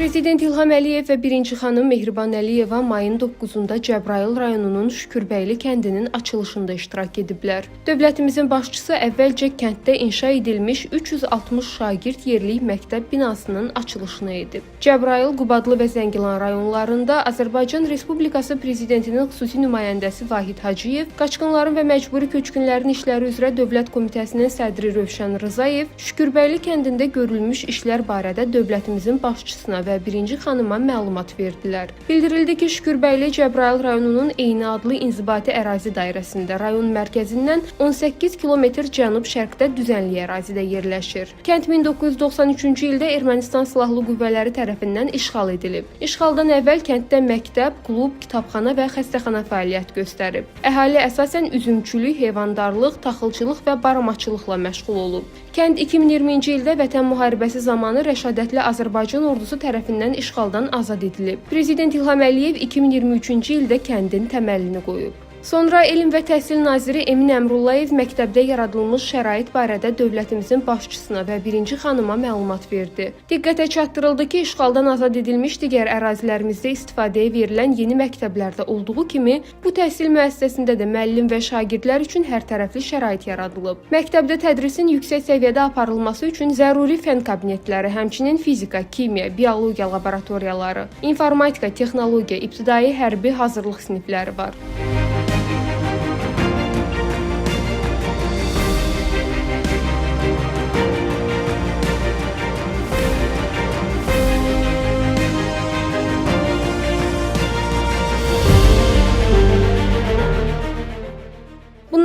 Prezident İlham Əliyev və birinci xanım Mehriban Əliyeva mayın 9-da Cəbrayıl rayonunun Şükürbəyli kəndinin açılışında iştirak ediblər. Dövlətimizin başçısı əvvəlcə kənddə inşa edilmiş 360 şagird yerlik məktəb binasının açılışını edib. Cəbrayıl, Qubadlı və Zəngilan rayonlarında Azərbaycan Respublikası Prezidentinin xüsusi nümayəndəsi Vahid Hacıyev, Qaçqınların və Məcburi Köçkünlərin İşləri üzrə Dövlət Komitəsinin sədri Rövşən Rızayev, Şükürbəyli kəndində görülmüş işlər barədə dövlətimizin başçısına və birinci xanıma məlumat verdilər. Bildirildi ki, Şükürbəyli Cəbrayıl rayonunun eyni adlı inzibati ərazi dairəsində rayon mərkəzindən 18 km cənub-şərqdə düzənlik ərazidə yerləşir. Kənd 1993-cü ildə Ermənistan Silahlı Qüvvələri tərəfindən işğal edilib. İşğaldan əvvəl kənddə məktəb, klub, kitabxana və xəstəxana fəaliyyət göstərib. Əhali əsasən üzümçülük, heyvandarlıq, taxılçılıq və baramaçılıqla məşğul olub. Kənd 2020-ci ildə Vətən müharibəsi zamanı rəşadətli Azərbaycan ordusu tərəfindən işğaldan azad edilib. Prezident İlham Əliyev 2023-cü ildə kəndin təməlini qoyub. Sonra Elm və Təhsil naziri Emin Əmrullayev məktəbdə yaradılmış şərait barədə dövlətimizin başçısına və birinci xanıma məlumat verdi. Diqqətə çatdırıldı ki, işğaldan azad edilmiş digər ərazilərimizdə istifadəyə verilən yeni məktəblərdə olduğu kimi, bu təhsil müəssisəsində də müəllim və şagirdlər üçün hərtərəfli şərait yaradılıb. Məktəbdə tədrisin yüksək səviyyədə aparılması üçün zəruri fənn kabinetləri, həmçinin fizika, kimya, biologiya laboratoriyaları, informatika, texnologiya, ibtidai hərbi hazırlıq sinifləri var.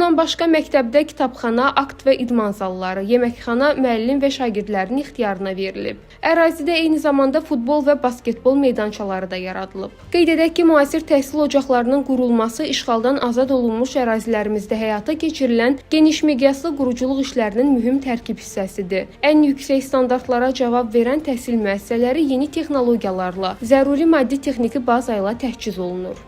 Bundan başqa məktəbdə kitabxana, akt və idman zalları, yeməkxana müəllim və şagirdlərin ixtiyarına verilib. Ərazidə eyni zamanda futbol və basketbol meydançaları da yaradılıb. Qeyd edək ki, müasir təhsil ocaqlarının qurulması işğaldan azad olunmuş ərazilərimizdə həyata keçirilən geniş miqyaslı quruculuq işlərinin mühüm tərkib hissəsidir. Ən yüksək standartlara cavab verən təhsil müəssisələri yeni texnologiyalarla, zəruri maddi texniki baza ilə təchiz olunur.